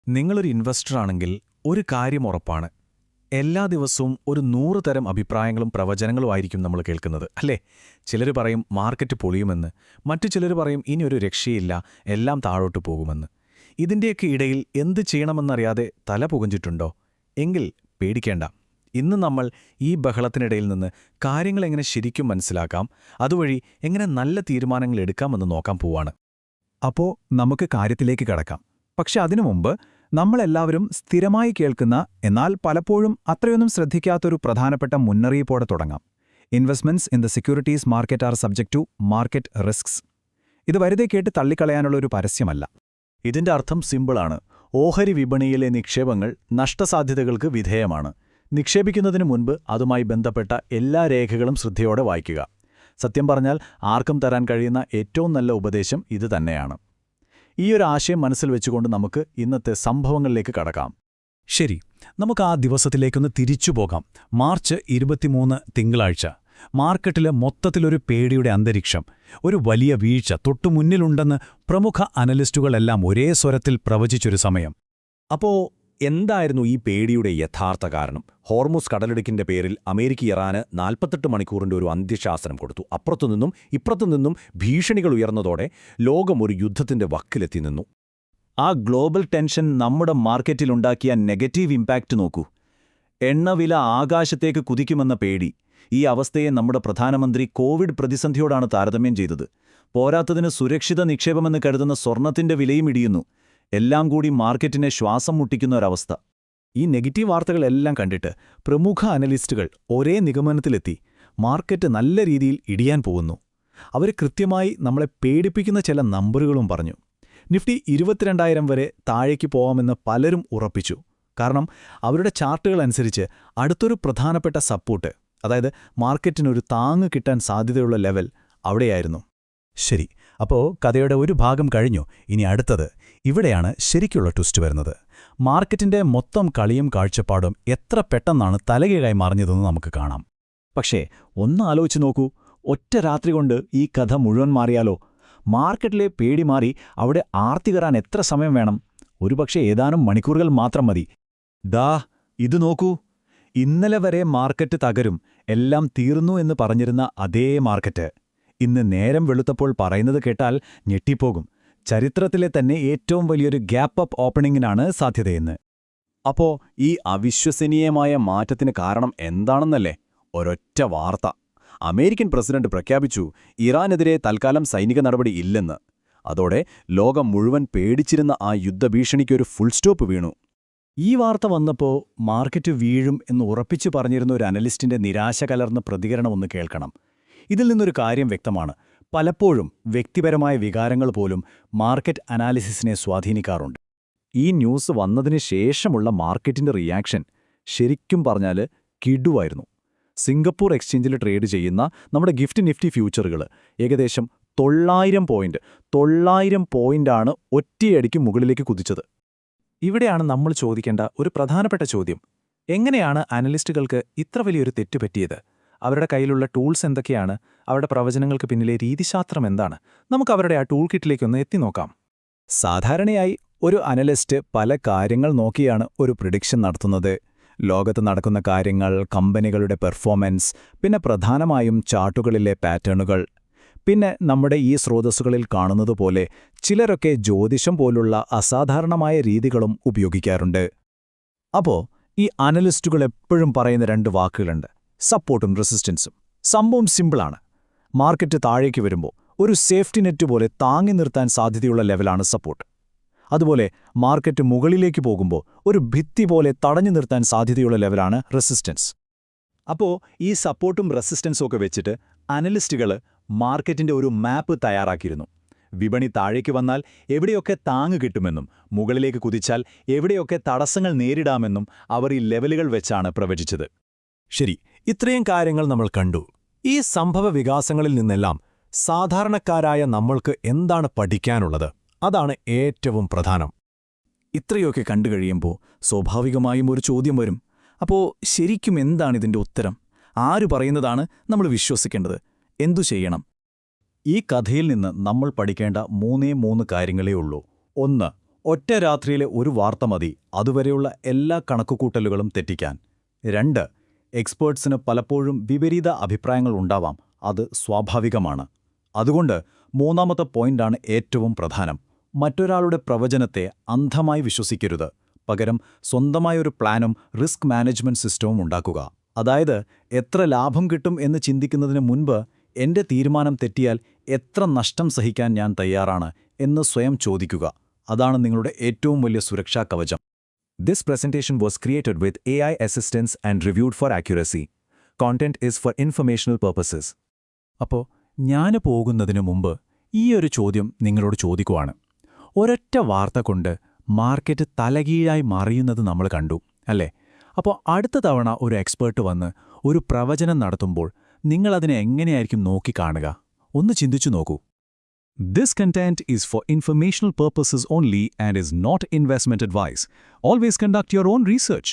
നിങ്ങളൊരു ഇൻവെസ്റ്ററാണെങ്കിൽ ഒരു കാര്യം ഉറപ്പാണ്. എല്ലാ ദിവസവും ഒരു 100 തരം അഭിപ്രായങ്ങളും പ്രവചനങ്ങളുമായിരിക്കും നമ്മൾ കേൾക്കുന്നത്, അല്ലേ? ചിലർ പറയും മാർക്കറ്റ് പൊളിയുമെന്ന്, മറ്റു ചിലർ പറയും ഇനിയൊരു രക്ഷയില്ല, എല്ലാം താഴോട്ട് പോകുമെന്ന്. ഇതിൻ്റെയൊക്കെ ഇടയിൽ എന്ത് ചെയ്യണമെന്നറിയാതെ തല പുകഞ്ഞിട്ടുണ്ടോ? എങ്കിൽ പേടിക്കേണ്ട. ഇന്ന് നമ്മൾ ഈ ബഹളത്തിനിടയിൽ നിന്ന് കാര്യങ്ങളെങ്ങനെ ശരിക്കും മനസ്സിലാക്കാം, അതുവഴി എങ്ങനെ നല്ല തീരുമാനങ്ങൾ എടുക്കാമെന്ന് നോക്കാൻ പോവാണ്. അപ്പോ നമുക്ക് കാര്യത്തിലേക്ക് കടക്കാം. പക്ഷെ അതിനു മുമ്പ് നമ്മളെല്ലാവരും സ്ഥിരമായി കേൾക്കുന്ന, എന്നാൽ പലപ്പോഴും അത്രയൊന്നും ശ്രദ്ധിക്കാത്തൊരു പ്രധാനപ്പെട്ട മുന്നറിയിപ്പോടെ തുടങ്ങാം. Investments in the securities market are subject to market risks. ഇത് വെറുതെ കേട്ട് തള്ളിക്കളയാനുള്ളൊരു പരസ്യമല്ല. ഇതിന്റെ അർത്ഥം സിമ്പിളാണ്. ഓഹരി വിപണിയിലെ നിക്ഷേപങ്ങൾ നഷ്ടസാധ്യതകൾക്ക് വിധേയമാണ്. നിക്ഷേപിക്കുന്നതിന് മുൻപ് അതുമായി ബന്ധപ്പെട്ട എല്ലാ രേഖകളും ശ്രദ്ധയോടെ വായിക്കുക. സത്യം പറഞ്ഞാൽ ആർക്കും തരാൻ കഴിയുന്ന ഏറ്റവും നല്ല ഉപദേശം ഇത് തന്നെയാണ്. ഈയൊരു ആശയം മനസ്സിൽ വെച്ചുകൊണ്ട് നമുക്ക് ഇന്നത്തെ സംഭവങ്ങളിലേക്ക് കടക്കാം. ശരി, നമുക്ക് ആ ദിവസത്തിലേക്കൊന്ന് തിരിച്ചുപോകാം. മാർച്ച് 23 തിങ്കളാഴ്ച. മാർക്കറ്റില് മൊത്തത്തിലൊരു പേടിയുടെ അന്തരീക്ഷം. ഒരു വലിയ വീഴ്ച തൊട്ടുമുന്നിലുണ്ടെന്ന് പ്രമുഖ അനലിസ്റ്റുകളെല്ലാം ഒരേ സ്വരത്തിൽ പ്രവചിച്ചൊരു സമയം. അപ്പോ എന്തായിരുന്നു ഈ പേടിയുടെ യഥാർത്ഥ കാരണം? ഹോർമുസ് കടലിടുക്കിന്റെ പേരിൽ അമേരിക്ക ഇറാന് 48 മണിക്കൂറിന്റെ ഒരു അന്ത്യശാസനം കൊടുത്തു. അപ്പുറത്തുനിന്നും ഇപ്പുറത്തുനിന്നും ഭീഷണികൾ ഉയർന്നതോടെ ലോകം ഒരു യുദ്ധത്തിന്റെ വക്കിലെത്തി നിന്നു. ആ ഗ്ലോബൽ ടെൻഷൻ നമ്മുടെ മാർക്കറ്റിലുണ്ടാക്കിയ നെഗറ്റീവ് ഇമ്പാക്റ്റ് നോക്കൂ. എണ്ണവില ആകാശത്തേക്ക് കുതിക്കുമെന്ന പേടി. ഈ അവസ്ഥയെ നമ്മുടെ പ്രധാനമന്ത്രി കോവിഡ് പ്രതിസന്ധിയോടാണ് താരതമ്യം ചെയ്തത്. പോരാത്തതിന് സുരക്ഷിത നിക്ഷേപമെന്ന് കരുതുന്ന സ്വർണത്തിന്റെ വിലയും ഇടിയുന്നു. എല്ലാം കൂടി മാർക്കറ്റിനെ ശ്വാസം മുട്ടിക്കുന്ന ഒരവസ്ഥ. ഈ നെഗറ്റീവ് വാർത്തകളെല്ലാം കണ്ടിട്ട് പ്രമുഖ അനലിസ്റ്റുകൾ ഒരേ നിഗമനത്തിലെത്തി. മാർക്കറ്റ് നല്ല രീതിയിൽ ഇടിയാൻ പോകുന്നു. അവർ കൃത്യമായി നമ്മളെ പേടിപ്പിക്കുന്ന ചില നമ്പറുകളും പറഞ്ഞു. നിഫ്റ്റി 22,000 വരെ താഴേക്ക് പോവാമെന്ന് പലരും ഉറപ്പിച്ചു. കാരണം അവരുടെ ചാർട്ടുകൾ അനുസരിച്ച് അടുത്തൊരു പ്രധാനപ്പെട്ട സപ്പോർട്ട്, അതായത് മാർക്കറ്റിനൊരു താങ്ങ് കിട്ടാൻ സാധ്യതയുള്ള ലെവൽ അവിടെയായിരുന്നു. ശരി, അപ്പോൾ കഥയുടെ ഒരു ഭാഗം കഴിഞ്ഞു. ഇനി അടുത്തത്. ഇവിടെയാണ് ശരിക്കുള്ള ട്വിസ്റ്റ് വരുന്നത്. മാർക്കറ്റിന്റെ മൊത്തം കളിയും കാഴ്ചപ്പാടും എത്ര പെട്ടെന്നാണ് തലകീഴായി മറിഞ്ഞതെന്ന് നമുക്ക് കാണാം. പക്ഷേ ഒന്ന് ആലോചിച്ച് നോക്കൂ. ഒറ്റ രാത്രി കൊണ്ട് ഈ കഥ മുഴുവൻ മാറിയാലോ? മാർക്കറ്റിലെ പേടി മാറി അവിടെ ആർത്തി കയറാൻ എത്ര സമയം വേണം? ഒരുപക്ഷെ ഏതാനും മണിക്കൂറുകൾ മാത്രം മതി. ദാ ഇത് നോക്കൂ. ഇന്നലെ വരെ മാർക്കറ്റ് തകരും, എല്ലാം തീർന്നു എന്ന് പറഞ്ഞിരുന്ന അതേ മാർക്കറ്റ് ഇന്ന് നേരം വെളുത്തപ്പോൾ പറയുന്നത് കേട്ടാൽ ഞെട്ടിപ്പോകും. ചരിത്രത്തിലെ തന്നെ ഏറ്റവും വലിയൊരു ഗ്യാപ്പ് അപ്പ് ഓപ്പണിങ്ങിനാണ് സാധ്യതയെന്ന്. അപ്പോ ഈ അവിശ്വസനീയമായ മാറ്റത്തിന് കാരണം എന്താണെന്നല്ലേ? ഒരൊറ്റ വാർത്ത. അമേരിക്കൻ പ്രസിഡന്റ് പ്രഖ്യാപിച്ചു ഇറാനെതിരെ തൽക്കാലം സൈനിക നടപടി ഇല്ലെന്ന്. അതോടെ ലോകം മുഴുവൻ പേടിച്ചിരുന്ന ആ യുദ്ധഭീഷണിക്കൊരു ഫുൾ സ്റ്റോപ്പ് വീണു. ഈ വാർത്ത വന്നപ്പോൾ മാർക്കറ്റ് വീഴും എന്ന് ഉറപ്പിച്ചു പറഞ്ഞിരുന്ന ഒരു അനലിസ്റ്റിന്റെ നിരാശ കലർന്ന പ്രതികരണം ഒന്ന് കേൾക്കണം. ഇതിൽ നിന്നൊരു കാര്യം വ്യക്തമാണ്. പലപ്പോഴും വ്യക്തിപരമായ വികാരങ്ങൾ പോലും മാർക്കറ്റ് അനാലിസിസിനെ സ്വാധീനിക്കാറുണ്ട്. ഈ ന്യൂസ് വന്നതിന് ശേഷമുള്ള മാർക്കറ്റിന്റെ റിയാക്ഷൻ ശരിക്കും പറഞ്ഞാൽ കിടുവായിരുന്നു. സിംഗപ്പൂർ എക്സ്ചേഞ്ചിൽ ട്രേഡ് ചെയ്യുന്ന നമ്മുടെ ഗിഫ്റ്റ് നിഫ്റ്റി ഫ്യൂച്ചറുകൾ ഏകദേശം 900 പോയിന്റാണ് ഒറ്റയടിക്ക് മുകളിലേക്ക് കുതിച്ചത്. ഇവിടെയാണ് നമ്മൾ ചോദിക്കേണ്ട ഒരു പ്രധാനപ്പെട്ട ചോദ്യം. എങ്ങനെയാണ് അനലിസ്റ്റുകൾക്ക് ഇത്ര വലിയൊരു തെറ്റുപറ്റിയത്? അവരുടെ കയ്യിലുള്ള ടൂൾസ് എന്തൊക്കെയാണ്? അവരുടെ പ്രവചനങ്ങൾക്ക് പിന്നിലെ രീതിശാസ്ത്രം എന്താണ്? നമുക്ക് അവരുടെ ആ ടൂൾ കിറ്റിലേക്കൊന്ന് എത്തിനോക്കാം. സാധാരണയായി ഒരു അനലിസ്റ്റ് പല കാര്യങ്ങൾ നോക്കിയാണ് ഒരു പ്രിഡിക്ഷൻ നടത്തുന്നത്. ലോകത്ത് നടക്കുന്ന കാര്യങ്ങൾ, കമ്പനികളുടെ പെർഫോമൻസ്, പിന്നെ പ്രധാനമായും ചാർട്ടുകളിലെ പാറ്റേണുകൾ. പിന്നെ നമ്മുടെ ഈ സ്രോതസ്സുകളിൽ കാണുന്നതുപോലെ ചിലരൊക്കെ ജ്യോതിഷം പോലുള്ള അസാധാരണമായ രീതികളും ഉപയോഗിക്കാറുണ്ട്. അപ്പോ ഈ അനലിസ്റ്റുകൾ എപ്പോഴും പറയുന്ന 2 വാക്കുകളുണ്ട്: സപ്പോർട്ടും റെസിസ്റ്റൻസും. സംഭവം സിമ്പിളാണ്. മാർക്കറ്റ് താഴേക്ക് വരുമ്പോൾ ഒരു സേഫ്റ്റി നെറ്റ് പോലെ താങ്ങി നിർത്താൻ സാധ്യതയുള്ള ലെവലാണ് സപ്പോർട്ട്. അതുപോലെ മാർക്കറ്റ് മുകളിലേക്ക് പോകുമ്പോൾ ഒരു ഭിത്തി പോലെ തടഞ്ഞു നിർത്താൻ സാധ്യതയുള്ള ലെവലാണ് റെസിസ്റ്റൻസ്. അപ്പോൾ ഈ സപ്പോർട്ടും റെസിസ്റ്റൻസും ഒക്കെ വെച്ചിട്ട് അനലിസ്റ്റുകൾ മാർക്കറ്റിന്റെ ഒരു മാപ്പ് തയ്യാറാക്കിയിരുന്നു. വിപണി താഴേക്ക് വന്നാൽ എവിടെയൊക്കെ താങ്ങ് കിട്ടുമെന്നും മുകളിലേക്ക് കുതിച്ചാൽ എവിടെയൊക്കെ തടസ്സങ്ങൾ നേരിടാമെന്നും അവർ ഈ ലെവലുകൾ വെച്ചാണ് പ്രവചിച്ചത്. ശരി, ഇത്രയും കാര്യങ്ങൾ നമ്മൾ കണ്ടു. ഈ സംഭവ വികാസങ്ങളിൽ നിന്നെല്ലാം സാധാരണക്കാരായ നമ്മൾക്ക് എന്താണ് പഠിക്കാനുള്ളത്? അതാണ് ഏറ്റവും പ്രധാനം. ഇത്രയൊക്കെ കണ്ടു കഴിയുമ്പോൾ സ്വാഭാവികമായും ഒരു ചോദ്യം വരും. അപ്പോൾ ശരിക്കും എന്താണിതിൻ്റെ ഉത്തരം? ആര് പറയുന്നതാണ് നമ്മൾ വിശ്വസിക്കേണ്ടത്? എന്തു ചെയ്യണം? ഈ കഥയിൽ നിന്ന് നമ്മൾ പഠിക്കേണ്ട 3 കാര്യങ്ങളേ ഉള്ളൂ. 1. ഒറ്റ രാത്രിയിലെ ഒരു വാർത്ത മതി അതുവരെയുള്ള എല്ലാ കണക്കുകൂട്ടലുകളും തെറ്റിക്കാൻ. 2. എക്സ്പേർട്സിന് പലപ്പോഴും വിപരീത അഭിപ്രായങ്ങൾ ഉണ്ടാവാം, അത് സ്വാഭാവികമാണ്. അതുകൊണ്ട് 3ാമത്തെ പോയിന്റാണ് ഏറ്റവും പ്രധാനം. മറ്റൊരാളുടെ പ്രവചനത്തെ അന്ധമായി വിശ്വസിക്കരുത്. പകരം സ്വന്തമായൊരു പ്ലാനും റിസ്ക് മാനേജ്മെന്റ് സിസ്റ്റവും ഉണ്ടാക്കുക. അതായത്, എത്ര ലാഭം കിട്ടും എന്ന് ചിന്തിക്കുന്നതിന് മുൻപ് എന്റെ തീരുമാനം തെറ്റിയാൽ എത്ര നഷ്ടം സഹിക്കാൻ ഞാൻ തയ്യാറാണ് എന്ന് സ്വയം ചോദിക്കുക. അതാണ് നിങ്ങളുടെ ഏറ്റവും വലിയ സുരക്ഷാ കവചം. This presentation was created with AI assistance and reviewed for accuracy. Content is for informational purposes. അപ്പോൾ ഞാൻ പോകുന്നതിനു മുമ്പ് ഈയൊരു ചോദ്യം നിങ്ങളോട് ചോദിക്കുവാണ്. ഒരൊറ്റ വാർത്ത കൊണ്ട് മാർക്കറ്റ് തലകീഴായി മറിയുന്നത് നമ്മൾ കണ്ടു, അല്ലേ? അപ്പോൾ അടുത്ത തവണ ഒരു എക്സ്പേർട്ട് വന്ന് ഒരു പ്രവചനം നടത്തുമ്പോൾ നിങ്ങളതിനെ എങ്ങനെയായിരിക്കും നോക്കിക്കാണുക? ഒന്ന് ചിന്തിച്ചു നോക്കൂ. This content is for informational purposes only and is not investment advice. Always conduct your own research.